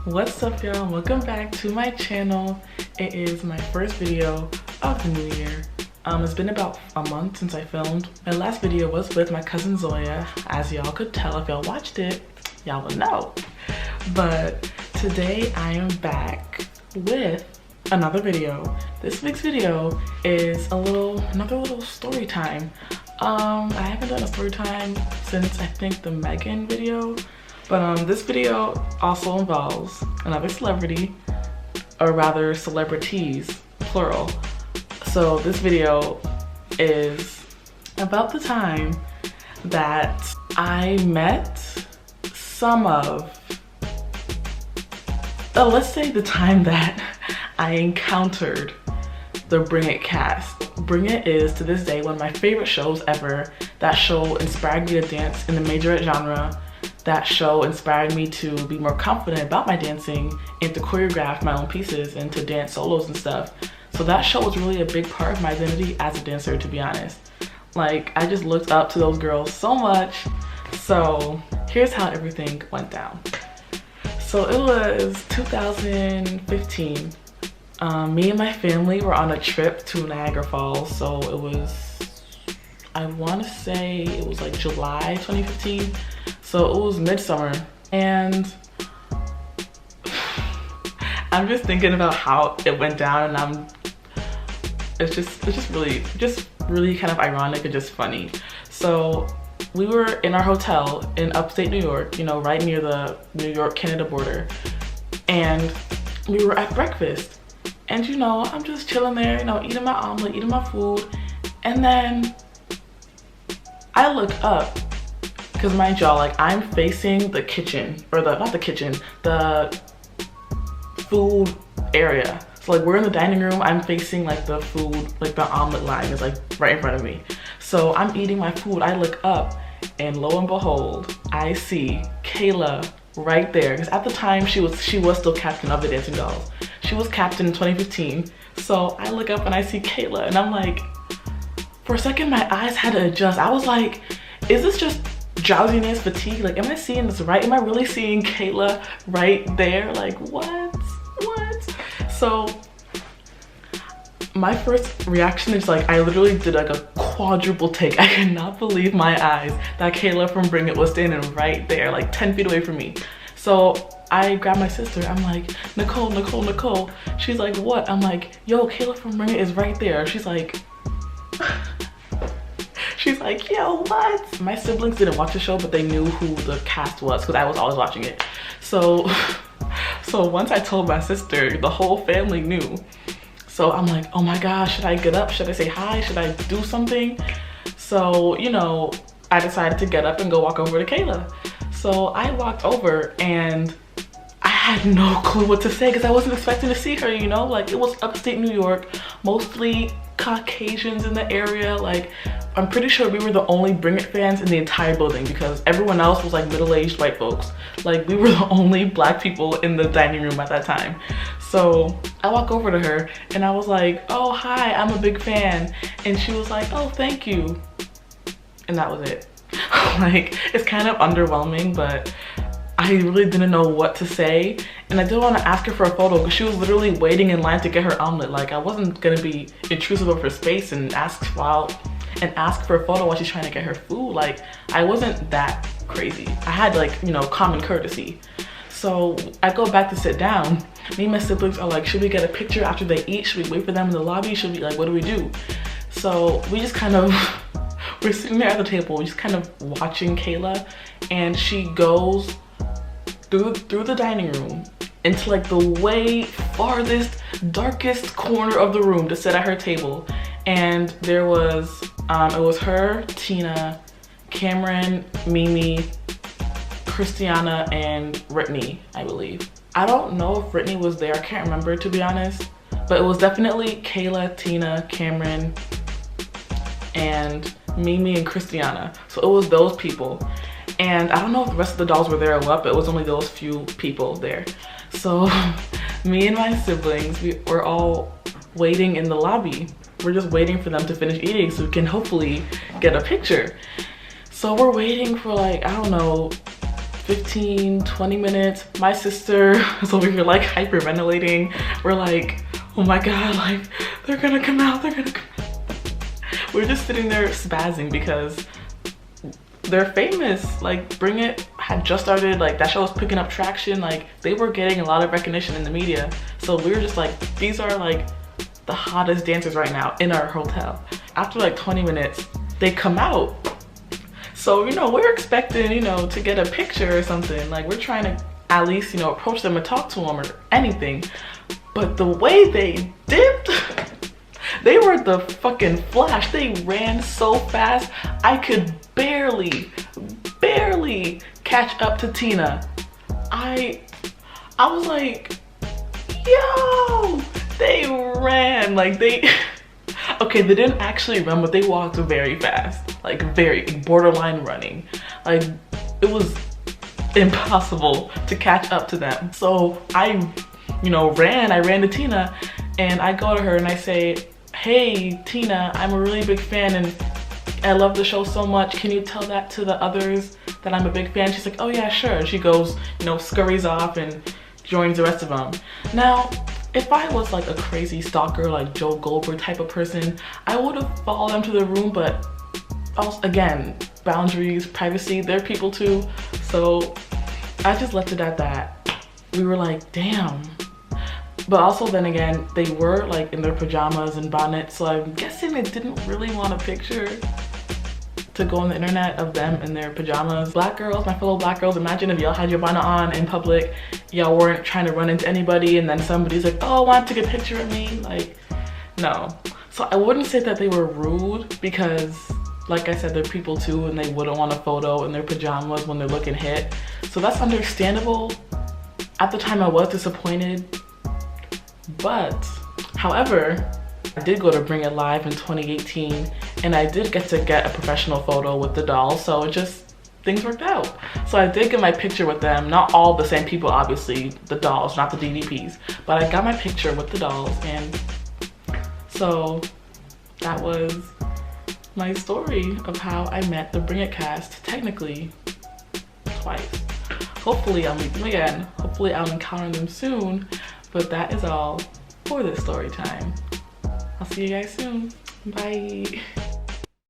What's up, y'all? Welcome back to my channel. It is my first video of the new year. It's been about a month since I filmed. My last video was with my cousin Zoya. As y'all could tell if y'all watched it, y'all will know. But today I am back with another video. This week's video is another little story time. I haven't done a story time since I think the Megan video. But this video also involves another celebrity, or rather celebrities, plural. So this video is about the time that I met some of, let's say the time that I encountered the Bring It cast. Bring It is, to this day, one of my favorite shows ever. That show inspired me to dance in the majorette genre. That show inspired me to be more confident about my dancing and to choreograph my own pieces and to dance solos and stuff. So that show was really a big part of my identity as a dancer, to be honest. Like, I just looked up to those girls so much. So here's how everything went down. So it was 2015. Me and my family were on a trip to Niagara Falls. So it was, I want to say it was like July 2015. So it was midsummer, and I'm just thinking about how it went down, and it's just really kind of ironic and just funny. So we were in our hotel in upstate New York, you know, right near the New York-Canada border, and we were at breakfast. And you know, I'm just chilling there, you know, eating my omelet, eating my food, and then I look up. Because mind y'all, like, I'm facing the kitchen, or not the kitchen, the food area. So like, we're in the dining room, I'm facing like the food, like the omelet line is like right in front of me. So I'm eating my food, I look up, and lo and behold, I see Kayla right there. Because at the time, she was still captain of the Dancing Dolls. She was captain in 2015. So I look up and I see Kayla, and I'm like, for a second my eyes had to adjust. I was like, is this just drowsiness, fatigue? Like, am I seeing this right? Am I really seeing Kayla right there? Like, what? So my first reaction is like, I literally did like a quadruple take. I could not believe my eyes that Kayla from Bring It was standing right there, like 10 feet away from me. So I grabbed my sister. I'm like, Nicole. She's like, what? I'm like, yo, Kayla from Bring It is right there. She's like, yo, what? My siblings didn't watch the show, but they knew who the cast was because I was always watching it. So once I told my sister, the whole family knew. So I'm like, oh my gosh, should I get up? Should I say hi? Should I do something? So, you know, I decided to get up and go walk over to Kayla. So I walked over and I had no clue what to say because I wasn't expecting to see her, you know? Like, it was upstate New York, mostly Caucasians in the area. Like, I'm pretty sure we were the only Bring It fans in the entire building because everyone else was like middle-aged white folks. Like, we were the only black people in the dining room at that time. So I walk over to her and I was like, oh, hi, I'm a big fan. And she was like, oh, thank you. And that was it. Like, it's kind of underwhelming, but I really didn't know what to say. And I did want to ask her for a photo because she was literally waiting in line to get her omelet. Like, I wasn't gonna be intrusive of her space and ask for a photo while she's trying to get her food. Like, I wasn't that crazy. I had, like, you know, common courtesy. So I go back to sit down. Me and my siblings are like, should we get a picture after they eat? Should we wait for them in the lobby? Should we, like, what do we do? So we just kind of, we're sitting there at the table, just kind of watching Kayla, and she goes through the dining room into like the way farthest, darkest corner of the room to sit at her table. And there was, it was her, Tina, Cameron, Mimi, Christiana, and Brittany, I believe. I don't know if Brittany was there, I can't remember, to be honest. But it was definitely Kayla, Tina, Cameron, and Mimi and Christiana. So it was those people. And I don't know if the rest of the dolls were there or what, but it was only those few people there. So me and my siblings, we were all waiting in the lobby. We're just waiting for them to finish eating so we can hopefully get a picture. So we're waiting for like, I don't know, 15, 20 minutes. My sister is over here like hyperventilating. We're like, oh my God, like they're gonna come out, they're gonna come out. We're just sitting there spazzing because they're famous. Like Bring It had just started, like that show was picking up traction. Like they were getting a lot of recognition in the media. So we were just like, these are like the hottest dancers right now in our hotel. After like 20 minutes, they come out. So, you know, we're expecting, you know, to get a picture or something. Like we're trying to at least, you know, approach them and talk to them or anything. But the way they dipped, they were the fucking Flash. They ran so fast, I could barely catch up to Tina. I was like, yo, they ran, like they, okay, they didn't actually run, but they walked very fast, like very borderline running. Like it was impossible to catch up to them. So I, you know, I ran to Tina and I go to her and I say, hey Tina, I'm a really big fan and I love the show so much. Can you tell that to the others that I'm a big fan? She's like, oh yeah, sure. And she goes, you know, scurries off and joins the rest of them. Now, if I was like a crazy stalker, like Joe Goldberg type of person, I would have followed them to the room, but also, again, boundaries, privacy, they're people too. So I just left it at that. We were like, damn. But also then again, they were like in their pajamas and bonnets, so I'm guessing they didn't really want a picture to go on the internet of them in their pajamas. Black girls, my fellow black girls, imagine if y'all had your bonnet on in public, y'all weren't trying to run into anybody and then somebody's like, oh, I want to take a picture of me. Like, no. So I wouldn't say that they were rude because, like I said, they're people too and they wouldn't want a photo in their pajamas when they're looking hit. So that's understandable. At the time I was disappointed, but however, I did go to Bring It Live in 2018 and I did get to get a professional photo with the dolls, so it just, things worked out. So I did get my picture with them, not all the same people obviously, the dolls, not the DDPs, but I got my picture with the dolls, and so that was my story of how I met the Bring It cast, technically twice. Hopefully I'll meet them again, hopefully I'll encounter them soon, but that is all for this story time. I'll see you guys soon. Bye.